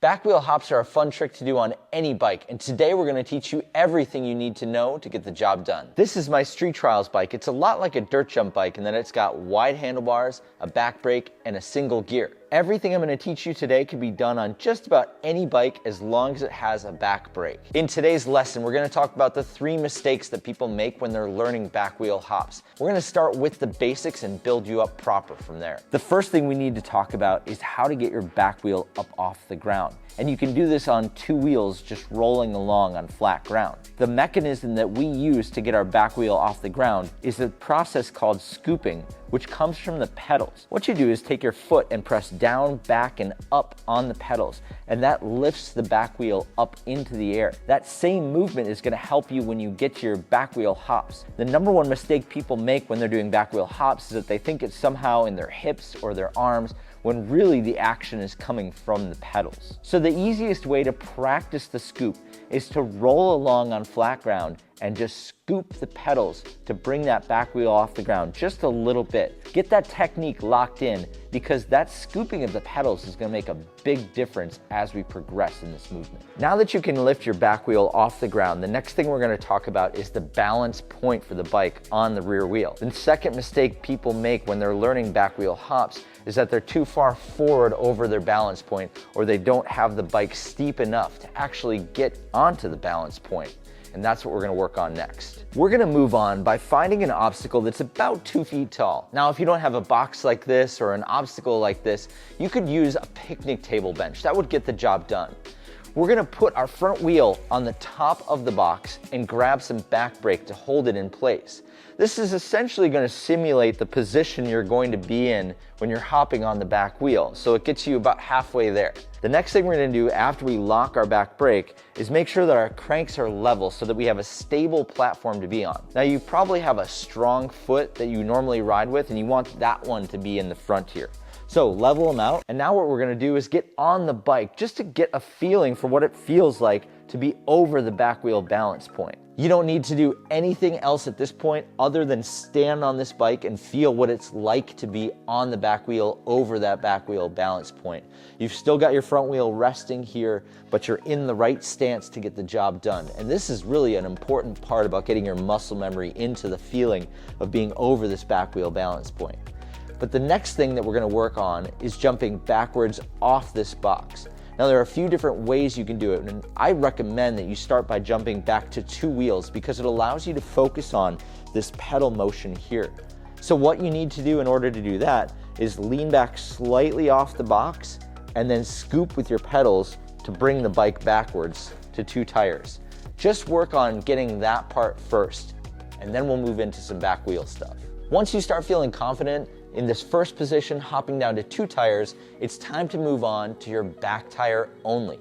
Back wheel hops are a fun trick to do on any bike, and today we're going to teach you everything you need to know to get the job done. This is my street trials bike. It's a lot like a dirt jump bike in that it's got wide handlebars, a back brake, and a single gear. Everything I'm going to teach you today can be done on just about any bike as long as it has a back brake. In today's lesson, we're going to talk about the 3 mistakes that people make when they're learning back wheel hops. We're going to start with the basics and build you up proper from there. The first thing we need to talk about is how to get your back wheel up off the ground. And you can do this on 2 wheels just rolling along on flat ground. The mechanism that we use to get our back wheel off the ground is a process called scooping, which comes from the pedals. What you do is take your foot and press down, back, and up on the pedals, and that lifts the back wheel up into the air. That same movement is gonna help you when you get to your back wheel hops. The number 1 mistake people make when they're doing back wheel hops is that they think it's somehow in their hips or their arms, when really the action is coming from the pedals. So the easiest way to practice the scoop is to roll along on flat ground and just scoop the pedals to bring that back wheel off the ground just a little bit. Get that technique locked in because that scooping of the pedals is gonna make a big difference as we progress in this movement. Now that you can lift your back wheel off the ground, the next thing we're gonna talk about is the balance point for the bike on the rear wheel. The second mistake people make when they're learning back wheel hops is that they're too far forward over their balance point, or they don't have the bike steep enough to actually get onto the balance point. And that's what we're gonna work on next. We're gonna move on by finding an obstacle that's about 2 feet tall. Now, if you don't have a box like this or an obstacle like this, you could use a picnic table bench. That would get the job done. We're gonna put our front wheel on the top of the box and grab some back brake to hold it in place. This is essentially gonna simulate the position you're going to be in when you're hopping on the back wheel, so it gets you about halfway there. The next thing we're gonna do after we lock our back brake is make sure that our cranks are level so that we have a stable platform to be on. Now, you probably have a strong foot that you normally ride with, and you want that one to be in the front here. So level them out, and now what we're gonna do is get on the bike just to get a feeling for what it feels like to be over the back wheel balance point. You don't need to do anything else at this point other than stand on this bike and feel what it's like to be on the back wheel over that back wheel balance point. You've still got your front wheel resting here, but you're in the right stance to get the job done. And this is really an important part about getting your muscle memory into the feeling of being over this back wheel balance point. But the next thing that we're gonna work on is jumping backwards off this box. Now, there are a few different ways you can do it, and I recommend that you start by jumping back to 2 wheels because it allows you to focus on this pedal motion here. So what you need to do in order to do that is lean back slightly off the box and then scoop with your pedals to bring the bike backwards to 2 tires. Just work on getting that part first, and then we'll move into some back wheel stuff. Once you start feeling confident in this first position, hopping down to 2 tires, it's time to move on to your back tire only.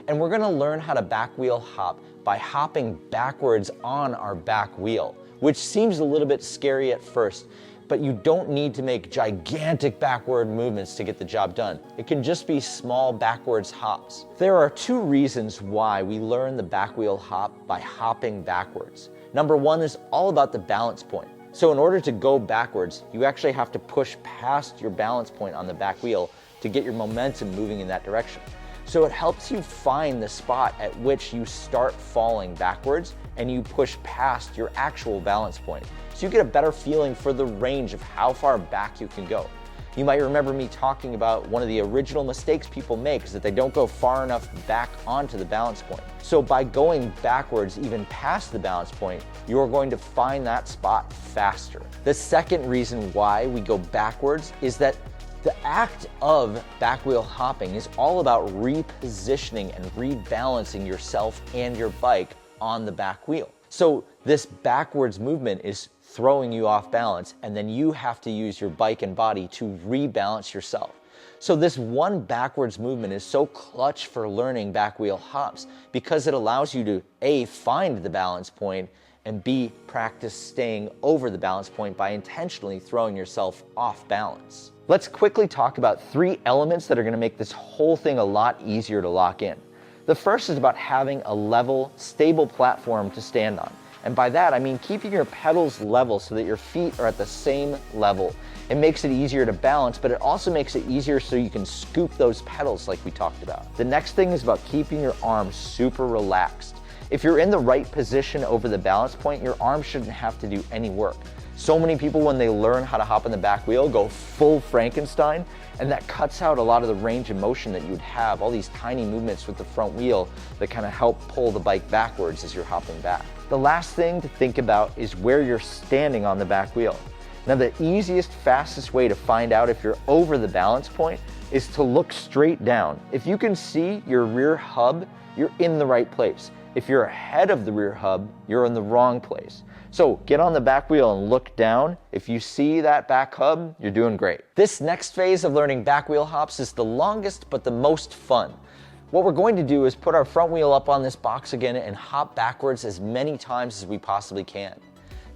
And we're gonna learn how to back wheel hop by hopping backwards on our back wheel, which seems a little bit scary at first, but you don't need to make gigantic backward movements to get the job done. It can just be small backwards hops. There are 2 reasons why we learn the back wheel hop by hopping backwards. Number 1 is all about the balance point. So in order to go backwards, you actually have to push past your balance point on the back wheel to get your momentum moving in that direction. So it helps you find the spot at which you start falling backwards and you push past your actual balance point. So you get a better feeling for the range of how far back you can go. You might remember me talking about one of the original mistakes people make is that they don't go far enough back onto the balance point. So by going backwards even past the balance point, you're going to find that spot faster. The second reason why we go backwards is that the act of back wheel hopping is all about repositioning and rebalancing yourself and your bike on the back wheel. So this backwards movement is throwing you off balance, and then you have to use your bike and body to rebalance yourself. So this one backwards movement is so clutch for learning back wheel hops because it allows you to A, find the balance point, and B, practice staying over the balance point by intentionally throwing yourself off balance. Let's quickly talk about 3 elements that are gonna make this whole thing a lot easier to lock in. The first is about having a level, stable platform to stand on. And by that, I mean keeping your pedals level so that your feet are at the same level. It makes it easier to balance, but it also makes it easier so you can scoop those pedals like we talked about. The next thing is about keeping your arms super relaxed. If you're in the right position over the balance point, your arms shouldn't have to do any work. So many people, when they learn how to hop on the back wheel, go full Frankenstein, and that cuts out a lot of the range of motion that you would have, all these tiny movements with the front wheel that kind of help pull the bike backwards as you're hopping back. The last thing to think about is where you're standing on the back wheel. Now, the easiest, fastest way to find out if you're over the balance point is to look straight down. If you can see your rear hub, you're in the right place. If you're ahead of the rear hub, you're in the wrong place. So get on the back wheel and look down. If you see that back hub, you're doing great. This next phase of learning back wheel hops is the longest but the most fun. What we're going to do is put our front wheel up on this box again and hop backwards as many times as we possibly can.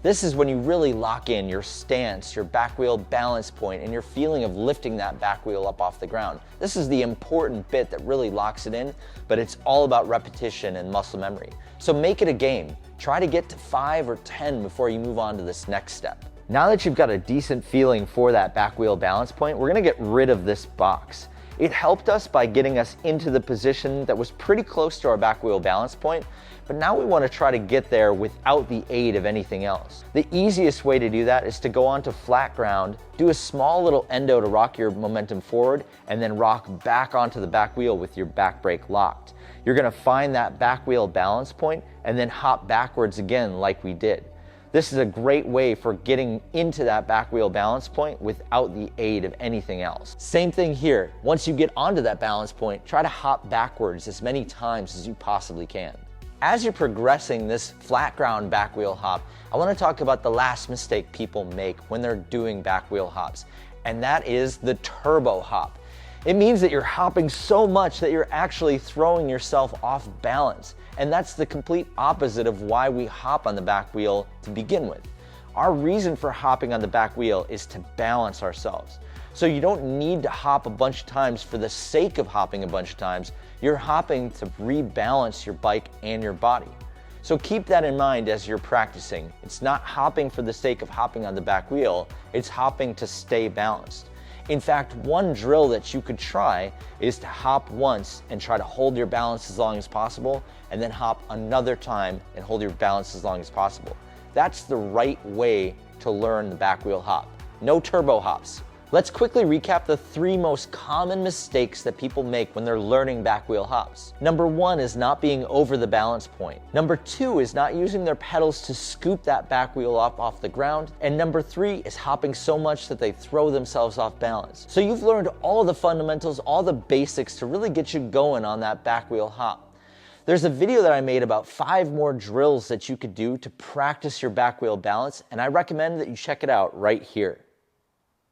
This is when you really lock in your stance, your back wheel balance point, and your feeling of lifting that back wheel up off the ground. This is the important bit that really locks it in, but it's all about repetition and muscle memory. So make it a game. Try to get to 5 or 10 before you move on to this next step. Now that you've got a decent feeling for that back wheel balance point, we're gonna get rid of this box. It helped us by getting us into the position that was pretty close to our back wheel balance point, but now we want to try to get there without the aid of anything else. The easiest way to do that is to go onto flat ground, do a small little endo to rock your momentum forward, and then rock back onto the back wheel with your back brake locked. You're going to find that back wheel balance point and then hop backwards again like we did. This is a great way for getting into that back wheel balance point without the aid of anything else. Same thing here. Once you get onto that balance point, try to hop backwards as many times as you possibly can. As you're progressing this flat ground back wheel hop, I want to talk about the last mistake people make when they're doing back wheel hops, and that is the turbo hop. It means that you're hopping so much that you're actually throwing yourself off balance. And that's the complete opposite of why we hop on the back wheel to begin with. Our reason for hopping on the back wheel is to balance ourselves. So you don't need to hop a bunch of times for the sake of hopping a bunch of times. You're hopping to rebalance your bike and your body. So keep that in mind as you're practicing. It's not hopping for the sake of hopping on the back wheel, it's hopping to stay balanced. In fact, one drill that you could try is to hop once and try to hold your balance as long as possible, and then hop another time and hold your balance as long as possible. That's the right way to learn the back wheel hop. No turbo hops. Let's quickly recap the 3 most common mistakes that people make when they're learning back wheel hops. Number 1 is not being over the balance point. Number 2 is not using their pedals to scoop that back wheel up off the ground. And number 3 is hopping so much that they throw themselves off balance. So you've learned all the fundamentals, all the basics to really get you going on that back wheel hop. There's a video that I made about 5 more drills that you could do to practice your back wheel balance, and I recommend that you check it out right here.